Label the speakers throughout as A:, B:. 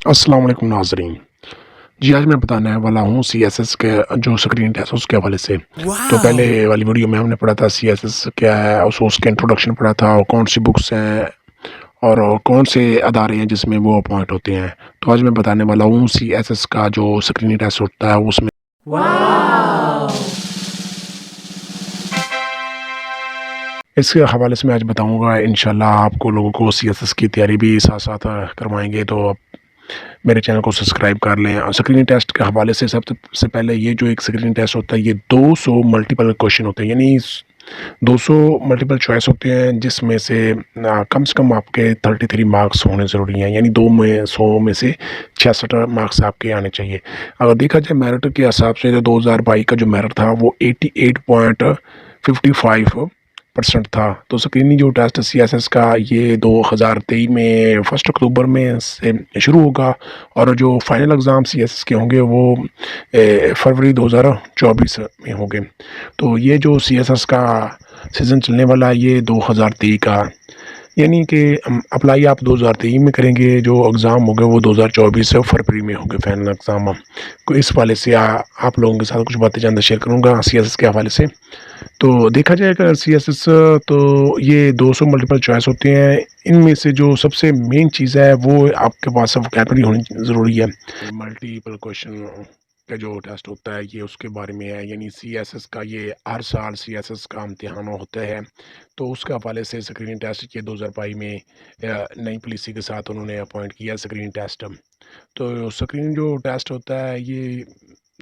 A: अस्सलाम वालेकुम नाज़रीन। जी, आज मैं बताने वाला हूँ सीएसएस के जो स्क्रीन टेस्ट है उसके हवाले से। तो पहले
B: वाओ!
A: वाली वीडियो में हमने पढ़ा था सीएसएस क्या है और उसका इंट्रोडक्शन पढ़ा था और कौन-सी बुक्स हैं और कौन से अदारे हैं जिसमें वो अपॉइंट होते हैं। तो आज मैं बताने वाला हूँ सीएसएस का जो स्क्रीन टेस्ट होता है उसमें
B: वाओ!
A: इसके हवाले से मैं आज बताऊँगा इंशाल्लाह आपको लोगों को सीएसएस की तैयारी भी साथ-साथ करवाएँगे तो आप मेरे चैनल को सब्सक्राइब कर लें और स्क्रीनिंग टेस्ट के हवाले से सबसे पहले ये जो एक स्क्रीनिंग टेस्ट होता है ये 200 मल्टीपल क्वेश्चन होते हैं यानी 200 मल्टीपल चॉइस होते हैं जिसमें से कम से कम आपके 33 मार्क्स होने ज़रूरी हैं यानी 2 में 100 में से 66 मार्क्स आपके आने चाहिए। अगर देखा जाए मेरिट के हिसाब से तो 2022 का जो मेरिट था वो 88.55% था। तो स्क्रीनिंग जो टेस्ट सीएसएस का ये 2023 में 1 अक्टूबर में से शुरू होगा और जो फाइनल एग्ज़ाम सीएसएस के होंगे वो फरवरी 2024 में होंगे। तो ये जो सीएसएस का सीज़न चलने वाला है ये 2023 का यानी कि अप्लाई आप 2023 में करेंगे, जो एग्ज़ाम होंगे वो 2024 फरवरी में होंगे फाइनल एग्ज़ाम। तो इस हवाले से आप लोगों के साथ कुछ बातें जानना शेयर करूँगा सीएसएस के हवाले से। तो देखा जाए अगर सीएसएस तो ये 200 मल्टीपल चॉइस होते हैं, इनमें से जो सबसे मेन चीज़ है वो आपके पास वोकैब्युलरी होनी ज़रूरी है। मल्टीपल क्वेश्चन का जो टेस्ट होता है ये उसके बारे में है यानी सीएसएस का ये हर साल सीएसएस का इम्तिहान होता है। तो उसके हवाले से स्क्रीनिंग टेस्ट ये 2022 में नई पॉलिसी के साथ उन्होंने अपॉइंट किया स्क्रीनिंग टेस्ट। तो स्क्रीनिंग जो टेस्ट होता है ये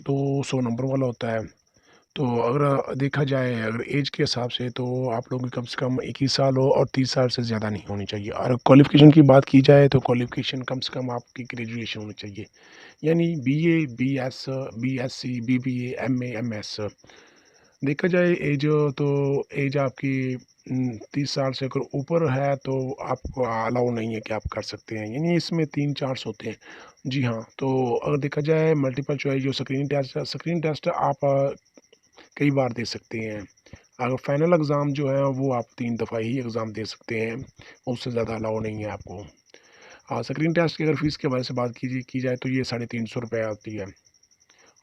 A: 200 नंबर वाला होता है। तो अगर देखा जाए अगर ऐज के हिसाब से तो आप लोगों की कम से कम 21 साल हो और 30 साल से ज़्यादा नहीं होनी चाहिए और क्वालिफ़िकेशन की बात की जाए तो क्वालिफ़िकेशन कम से कम आपकी ग्रेजुएशन होनी चाहिए। यानी BA, BS, BSc, BBA, MA, MS. देखा जाए ऐज तो ऐज आपकी 30 साल से अगर ऊपर है तो आपको अलाउ नहीं है कि आप कर सकते हैं। यानी इसमें 3 चांस होते हैं। जी हाँ, तो अगर देखा जाए मल्टीपल चॉइस जो स्क्रीन टेस्ट आप कई बार दे सकते हैं। अगर फाइनल एग्ज़ाम जो है वो आप 3 दफ़ा ही एग्ज़ाम दे सकते हैं, उससे ज़्यादा अलाउ नहीं है आपको। हाँ, स्क्रीन टेस्ट की अगर फ़ीस के बारे से बात की जाए तो ये ₹350 आती है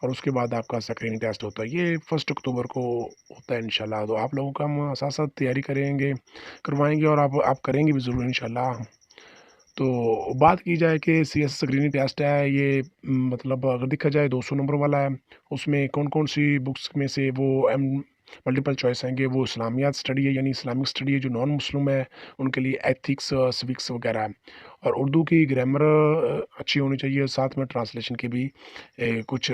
A: और उसके बाद आपका स्क्रीनिंग टेस्ट होता है। ये 1 अक्टूबर को होता है इंशाल्लाह। तो आप लोगों का हम साथ-साथ तैयारी करेंगे, करवाएँगे और आप करेंगे भी ज़रूर इंशाल्लाह। तो बात की जाए कि सीएस स्क्रीनिंग टेस्ट है ये मतलब अगर देखा जाए 200 नंबर वाला है, उसमें कौन-कौन सी बुक्स में से वो मल्टीपल चॉइस आएँगे वो इस्लामियात स्टडी है यानी इस्लामिक स्टडी है, जो नॉन मुस्लिम है उनके लिए एथिक्स, सिविक्स वगैरह है और उर्दू की ग्रामर अच्छी होनी चाहिए, साथ में ट्रांसलेशन के भी कुछ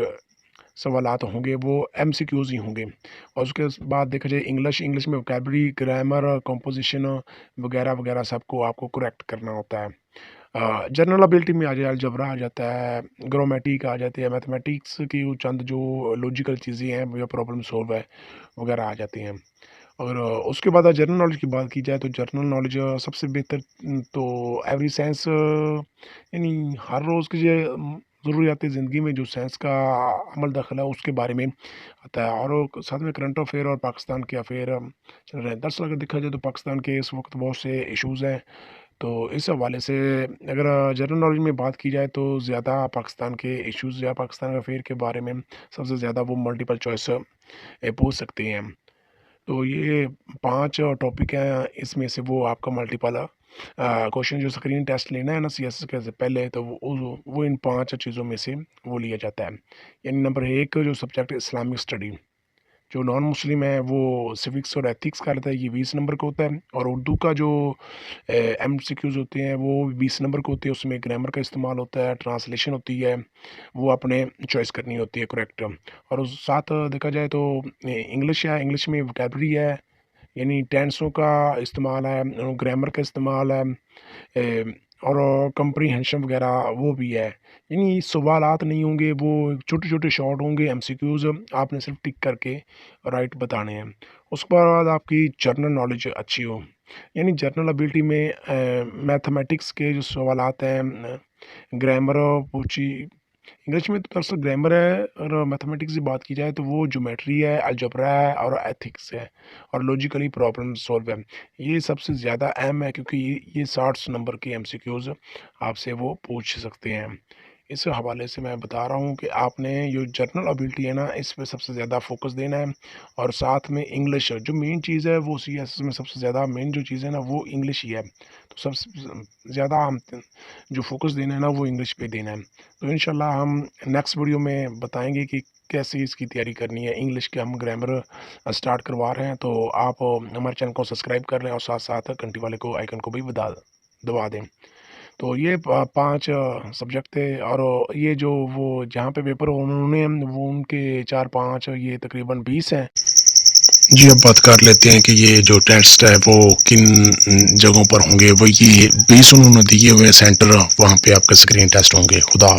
A: सवालात होंगे वो एमसीक्यूज़ ही होंगे और उसके बाद देखा जाए इंग्लिश में वोकैब्युलरी, ग्रामर, कंपोज़िशन वगैरह सबको आपको करेक्ट करना होता है। जनरल एबिलिटी में आ जाए अलजेब्रा आ जाता है, ग्रामेटिक आ जाती है, मैथमेटिक्स की वो चंद जो लॉजिकल चीज़ें हैं वो प्रॉब्लम सॉल्व है वगैरह आ जाती हैं। और उसके बाद जनरल नॉलेज की बात की जाए तो जनरल नॉलेज सबसे बेहतर तो एवरी साइंस यानी हर रोज़ की जो ज़रूरियाती ज़िंदगी में जो साइंस का अमल दखल है उसके बारे में आता है और साथ में करंट अफेयर और पाकिस्तान के अफेयर चल रहे हैं। दरअसल अगर देखा जाए तो पाकिस्तान के इस वक्त बहुत से इश्यूज़ हैं, तो इस हवाले से अगर जनरल नॉलेज में बात की जाए तो ज़्यादा पाकिस्तान के इश्यूज़ या पाकिस्तान के अफेयर के बारे में सबसे ज़्यादा वो मल्टीपल चॉइस पूछ सकते हैं। तो ये 5 टॉपिक हैं, इसमें से वो आपका मल्टीपल क्वेश्चन जो स्क्रीन टेस्ट लेना है ना सीएसएस के से पहले तो वो इन 5 चीज़ों में से वो लिया जाता है। यानी नंबर 1 जो सब्जेक्ट है इस्लामिक स्टडी, जो नॉन मुस्लिम है वो सिविक्स और एथिक्स का रहता है, ये 20 नंबर का होता है और उर्दू का जो एमसीक्यूज़ होते हैं वो 20 नंबर के होते हैं, उसमें ग्रामर का इस्तेमाल होता है, ट्रांसलेशन होती है, वो आपने चॉइस करनी होती है करेक्ट और उस साथ देखा जाए तो इंग्लिश में वोकैब्युलरी है, यानी टेंसों का इस्तेमाल है, ग्रामर का इस्तेमाल है और कम्प्रीहेंशन वगैरह वो भी है। यानी सवालात नहीं होंगे, वो छोटे-छोटे शॉर्ट होंगे एमसीक्यूज़, आपने सिर्फ़ टिक करके राइट बताने हैं। उसके बाद आपकी जनरल नॉलेज अच्छी हो, यानी जनरल एबिलिटी में मैथमेटिक्स के जो सवालात हैं ग्रामर पूछी इंग्लिश में तो दरअसल ग्रामर है और मैथमेटिक्स की बात की जाए तो वो ज्योमेट्री है, अलजेब्रा है और एथिक्स है और लॉजिकली प्रॉब्लम सॉल्व है। ये सबसे ज़्यादा अहम है क्योंकि ये 60 नंबर के एमसीक्यूज़ आपसे वो पूछ सकते हैं। इस हवाले से मैं बता रहा हूँ कि आपने जो जनरल एबिलिटी है ना, इस पे सबसे ज़्यादा फ़ोकस देना है और साथ में इंग्लिश जो मेन चीज़ है वो सीएसएस में सबसे ज़्यादा मेन जो चीज़ है ना वो इंग्लिश ही है। तो सबसे ज़्यादा हम जो फ़ोकस देना है ना वो इंग्लिश पे देना है। तो इंशाल्लाह हम नेक्स्ट वीडियो में बताएँगे कि कैसे इसकी तैयारी करनी है। इंग्लिश के हम ग्रामर स्टार्ट करवा रहे हैं, तो आप हमारे चैनल को सब्सक्राइब कर लें और साथ-साथ घंटी वाले को आइकन को भी दबा दें। तो ये 5 सब्जेक्ट थे और ये जो वो जहाँ पे पेपर उन्होंने वो उनके 4-5 ये तकरीबन 20 हैं। जी, अब बात कर लेते हैं कि ये जो टेस्ट है वो किन जगहों पर होंगे। वो ये 20 उन्होंने दिए हुए सेंटर, वहाँ पे आपके स्क्रीन टेस्ट होंगे। खुदा